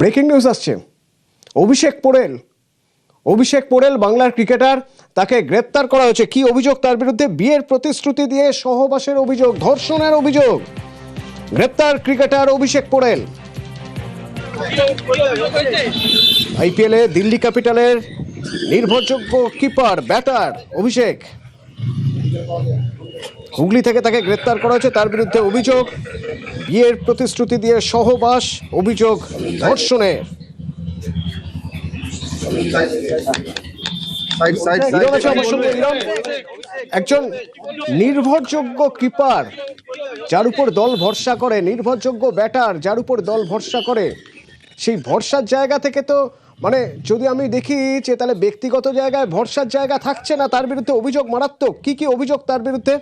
Breaking news আসছে। অভিষেক পোরেল বাংলার cricketer, তাকে গ্রেপ্তার করা হয়েছে। কি অভিযোগ তার বিরুদ্ধে? বিয়ের প্রতিশ্রুতি দিয়ে সহবাসের অভিযোগ, ধর্ষণের অভিযোগ। গ্রেপ্তার ক্রিকেটার অভিষেক পোরেল। আইপিএলে দিল্লি ক্যাপিটালের নির্ভরযোগ্য কিপার ব্যাটার অভিষেক, হুগলি থেকে তাকে গ্রেপ্তার করা হয়েছে। তার বিরুদ্ধে অভিযোগ বিয়ের প্রতিশ্রুতি দিয়ে সহবাস, অভিযোগ ধর্ষণের। একজন নির্ভরযোগ্য কিপার যার উপর দল ভরসা করে, নির্ভরযোগ্য ব্যাটার যার উপর দল ভরসা করে, সেই ভরসার জায়গা থেকে তো মানে যদি আমি দেখি যে তাহলে ব্যক্তিগত জায়গায় ভরসার জায়গা থাকছে না। তার বিরুদ্ধে অভিযোগ মারাত্মক। কি কি অভিযোগ তার বিরুদ্ধে?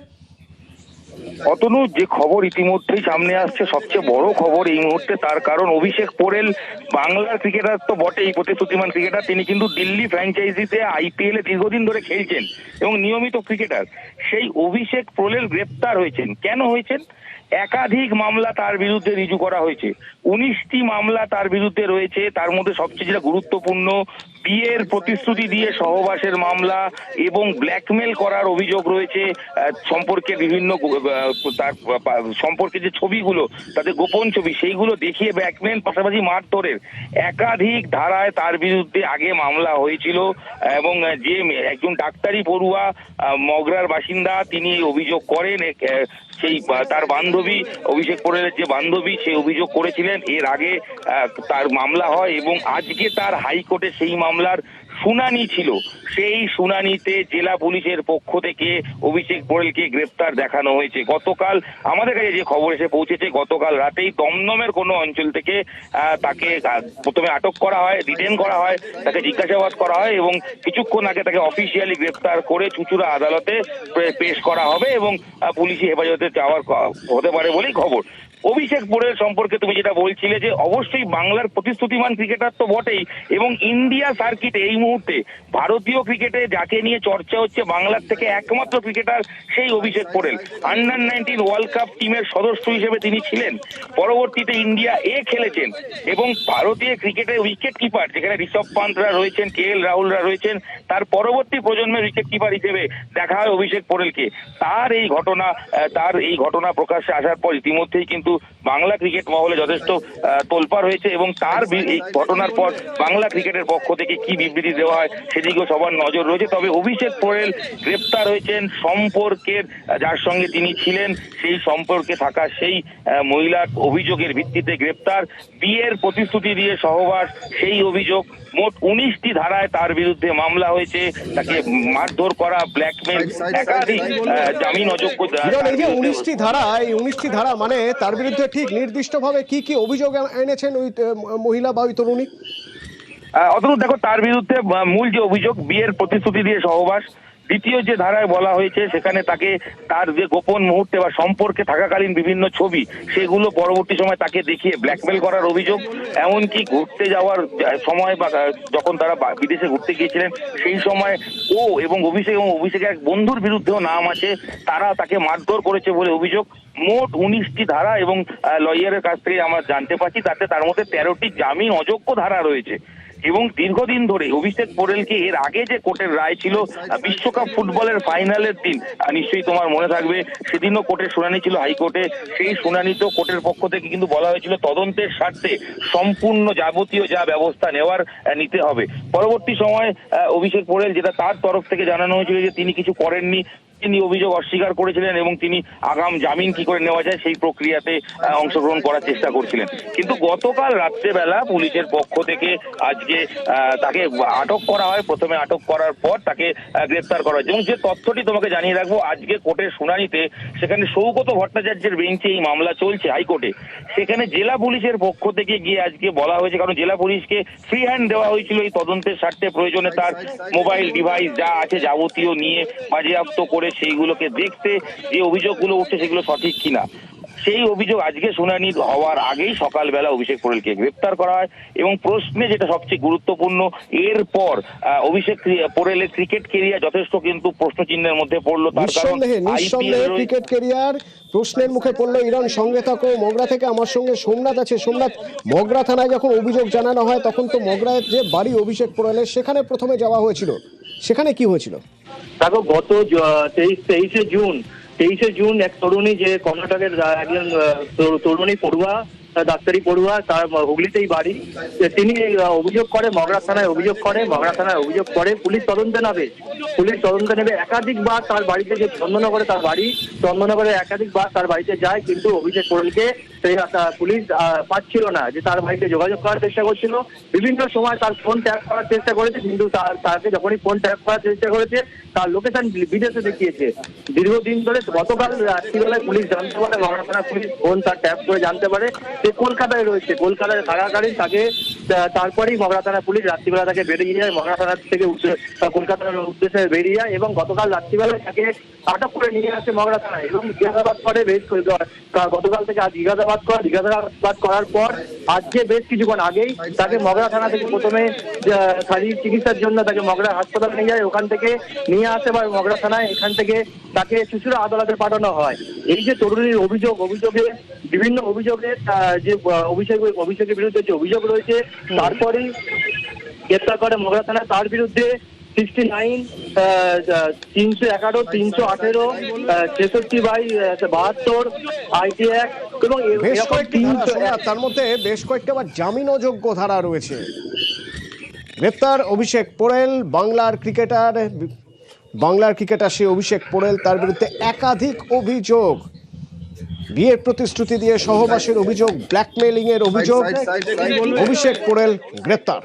অতনু, যে খবর ইতিমধ্যেই সামনে আসছে, সবচেয়ে বড় খবর এই মুহূর্তে, তার কারণ অভিষেক পোরেল বাংলার ক্রিকেটার তো বটেই, প্রতিশ্রুতিমান ক্রিকেটার। তিনি কিন্তু দিল্লি ফ্র্যাঞ্চাইজিতে আইপিএল এ দীর্ঘদিন ধরে খেলছেন এবং নিয়মিত ক্রিকেটার। সেই অভিষেক পোরেল গ্রেপ্তার হয়েছেন। কেন হয়েছেন? একাধিক মামলা তার বিরুদ্ধে রিজু করা হয়েছে। 19টি মামলা তার বিরুদ্ধে রয়েছে। তার মধ্যে সবচেয়ে যেটা গুরুত্বপূর্ণ, বিয়ের প্রতিশ্রুতি দিয়ে সহবাসের মামলা এবং ব্ল্যাকমেল করার অভিযোগ রয়েছে। সম্পর্কে বিভিন্ন তার সম্পর্কে যে ছবিগুলো, তাদের গোপন ছবি, সেইগুলো দেখিয়ে ব্ল্যাকমেল, পাশাপাশি মারধরের একাধিক ধারায় তার বিরুদ্ধে আগে মামলা হয়েছিল। এবং যে একজন ডাক্তারি পড়ুয়া মগরার বাসিন্দা, তিনি অভিযোগ করেন সেই তার বান্ধবী, অভিষেক পোরেলের যে বান্ধবী, সে অভিযোগ করেছিলেন। এর আগে তার মামলা হয় এবং আজকে তার হাইকোর্টে সেই মামলার শুনানি ছিল। সেই শুনানিতে জেলা পুলিশের পক্ষ থেকে অভিষেক পোরেলকে গ্রেপ্তার দেখানো হয়েছে। গতকাল আমাদের কাছে যে খবর এসে পৌঁছেছে, গতকাল রাতেই দমদমের কোনো অঞ্চল থেকে তাকে প্রথমে আটক করা হয়, ডিটেন করা হয়, তাকে জিজ্ঞাসাবাদ করা হয় এবং কিছুক্ষণ আগে তাকে অফিসিয়ালি গ্রেপ্তার করে চুঁচুড়া আদালতে পেশ করা হবে এবং পুলিশি হেফাজতে যাওয়ার হতে পারে বলেই খবর। অভিষেক পোরেল সম্পর্কে তুমি যেটা বলছিলে, যে অবশ্যই বাংলার প্রতিশ্রুতিমান ক্রিকেটার তো বটেই, এবং ইন্ডিয়া সার্কিটে এই মুহূর্তে ভারতীয় ক্রিকেটে যাকে নিয়ে চর্চা হচ্ছে, বাংলার থেকে একমাত্র ক্রিকেটার সেই অভিষেক পোরেল। আন্ডার-19 ওয়ার্ল্ড কাপ টিমের সদস্য হিসেবে তিনি ছিলেন। পরবর্তীতে ইন্ডিয়া খেলেছেন এবং ভারতীয় ক্রিকেটের উইকেট কিপার, যেখানে ঋষভ পান্তরা রয়েছেন, KL রাহুলরা রয়েছেন, তার পরবর্তী প্রজন্মের উইকেট কিপার হিসেবে দেখা হয় অভিষেক পোরেলকে। তার এই ঘটনা প্রকাশ্যে আসার পর ইতিমধ্যেই কিন্তু বাংলা ক্রিকেট মহলে যথেষ্ট তোলপাড় হয়েছে এবং তার এই ঘটনার পর বাংলা ক্রিকেটের পক্ষ থেকে কি বিবৃতি দেওয়া হয় সেদিকেও সবার নজর রয়েছে। তবে অভিষেক পোরেল গ্রেপ্তার হয়েছেন সম্পর্কের, যার সঙ্গে তিনি ছিলেন সেই সম্পর্কে থাকা সেই মহিলার অভিযোগের ভিত্তিতে গ্রেপ্তার। বিয়ের প্রতিশ্রুতি দিয়ে সহবাস, সেই অভিযোগ। মোট 19টি ধারায় তার বিরুদ্ধে মামলা হয়েছে। তাকে মারধর করা, ব্ল্যাকমেল, একাধিক জামিন অযোগ্য। 19টি ধারা মানে তার বিরুদ্ধে ঠিক নির্দিষ্টভাবে কি কি অভিযোগ এনেছেন ওই মহিলা বা ওই তরুণী? অথচ দেখো, তার বিরুদ্ধে মূল যে অভিযোগ, বিয়ের প্রতিশ্রুতি দিয়ে সহবাস। দ্বিতীয় যে ধারায় বলা হয়েছে, সেখানে তাকে তার যে গোপন মুহূর্তে বা সম্পর্কে থাকাকালীন বিভিন্ন ছবি, সেগুলো পরবর্তী সময় তাকে দেখিয়ে ব্ল্যাকমেল করার অভিযোগ। এমনকি ঘুরতে যাওয়ার সময় বা যখন তারা বিদেশে ঘুরতে গিয়েছিলেন, সেই সময় অভিষেকের এক বন্ধুর বিরুদ্ধেও নাম আছে, তারা তাকে মারধর করেছে বলে অভিযোগ। মোট 19টি ধারা এবং লয়ারের কাছ থেকে আমরা জানতে পারছি তার মধ্যে 13টি জামিন অযোগ্য ধারা রয়েছে। এবং দীর্ঘদিন ধরে অভিষেক পোরেলকে এর আগে যে কোর্টের রায় ছিল, বিশ্বকাপ ফুটবলের ফাইনালের দিন, নিশ্চয়ই তোমার মনে থাকবে, সেদিনও কোর্টের শুনানি ছিল হাইকোর্টে। সেই শুনানিতেও কোর্টের পক্ষ থেকে কিন্তু বলা হয়েছিল তদন্তের স্বার্থে সম্পূর্ণ যাবতীয় যা ব্যবস্থা নেওয়ার নিতে হবে। পরবর্তী সময় অভিষেক পোরেল, যেটা তার তরফ থেকে জানানো হয়েছিল যে তিনি কিছু করেননি, তিনি অভিযোগ অস্বীকার করেছিলেন এবং তিনি আগাম জামিন কি করে নেওয়া যায় সেই প্রক্রিয়াতে অংশগ্রহণ করার চেষ্টা করছিলেন। কিন্তু গতকাল রাত্রেবেলা পুলিশের পক্ষ থেকে আজকে তাকে আটক করা হয়। প্রথমে আটক করার পর তাকে গ্রেপ্তার করা হয়েছে। এবং যে তথ্যটি তোমাকে জানিয়ে রাখবো, আজকে কোর্টের শুনানিতে, সেখানে সৌগত ভট্টাচার্যের বেঞ্চে এই মামলা চলছে হাইকোর্টে, সেখানে জেলা পুলিশের পক্ষ থেকে গিয়ে আজকে বলা হয়েছে, কারণ জেলা পুলিশকে ফ্রি হ্যান্ড দেওয়া হয়েছিল এই তদন্তের স্বার্থে, প্রয়োজনে তার মোবাইল ডিভাইস যা আছে যাবতীয় নিয়ে বাজেয়াপ্ত করে সেইগুলোকে দেখতে, যে অভিযোগগুলো উঠছে সেগুলো সঠিক কিনা। সেই অভিযোগ আজকে শুনানি হওয়ার আগেই সকালবেলা অভিষেক পোরেলকে গ্রেপ্তার করা হয় এবং প্রশ্নে যেটা সবচেয়ে গুরুত্বপূর্ণ, এরপর অভিষেক পোরেলের ক্রিকেট কেরিয়ার যথেষ্ট কিন্তু প্রশ্নচিহ্নের মধ্যে পড়লো। তার কারণ নিঃসন্দেহে ক্রিকেট কেরিয়ার প্রশ্নের মুখে পড়লো। ইরন, সঙ্গে থাকো মগরা থেকে, আমার সঙ্গে সোমনাথ আছে। সোমনাথ, মগরা থানায় যখন অভিযোগ জানানো হয় তখন তো মগরায় যে বাড়ি অভিষেক পোরেলের, সেখানে প্রথমে যাওয়া হয়েছিল, সেখানে কি হয়েছিল? দেখো, গত 23শে জুন এক তরুণী, যে কর্ণাটকের একজন তরুণী পড়ুয়া, ডাক্তারি পড়ুয়া, তার হুগলিতেই বাড়ি, তিনি অভিযোগ করে মগরা থানায় অভিযোগ করে পুলিশ তদন্তে নেবে। একাধিকবার তার বাড়িতে, যে চন্দননগরে তার বাড়ি, চন্দননগরে একাধিকবার তার বাড়িতে যায়, কিন্তু অভিষেক পোরেলকে সেই পুলিশ পাচ্ছিল না। যে তার বাড়িতে যোগাযোগ করার চেষ্টা করছিল, বিভিন্ন সময় তার ফোন ট্যাপ করার চেষ্টা করেছে, কিন্তু তাকে যখনই ফোন ট্যাপ করার চেষ্টা করেছে তার লোকেশন বিদেশে দেখিয়েছে। দীর্ঘদিন ধরে গতকাল রাত্রিবেলায় পুলিশ জানতে পারে, মগরা থানা পুলিশ ফোন তার ট্যাপ করে জানতে পারে সে কলকাতায় রয়েছে। কলকাতায় থাকাকালীন তাকে, তারপরেই মগরা থানা পুলিশ রাত্রিবেলা তাকে বেরিয়ে যায়, মগরা থানা থেকে কলকাতার উদ্দেশ্যে বেরিয়ে যায় এবং গতকাল রাত্রিবেলায় তাকে আটক করে নিয়ে আসে মগরা থানায় এবং জিজ্ঞাসাবাদ করে। গতকাল থেকে আজ জিজ্ঞাসাবাদ করার পর আজকে বেশ কিছুক্ষণ আগেই তাকে মগরা থানা থেকে প্রথমে শারীরিক চিকিৎসার জন্য তাকে মগরা হাসপাতালে নিয়ে যায়, ওখান থেকে নিয়ে আসে বা মগরা থানায়, এখান থেকে তাকে চুঁচুড়া আদালতে পাঠানো হয়। এই যে তরুণীর অভিযোগে বিভিন্ন অভিযোগে যে অভিষেকের বিরুদ্ধে যে অভিযোগ রয়েছে, তারপরেই গ্রেপ্তার করে মগরা থানা। তার বিরুদ্ধে 69, 311, 318, 66/72 আইটি অ্যাক্ট এবং বেশ কয়েকটি ধারা, তার মধ্যে বেশ কয়েকটি আবার জামিনযোগ্য ধারা রয়েছে। গ্রেপ্তার অভিষেক পোরেল, বাংলার ক্রিকেটার সেই অভিষেক পোরেল, তার বিরুদ্ধে একাধিক অভিযোগ। বিয়ের প্রতিশ্রুতি দিয়ে সহবাসের অভিযোগ, ব্ল্যাকমেইলিং এর অভিযোগ। অভিষেক পোরেল গ্রেপ্তার।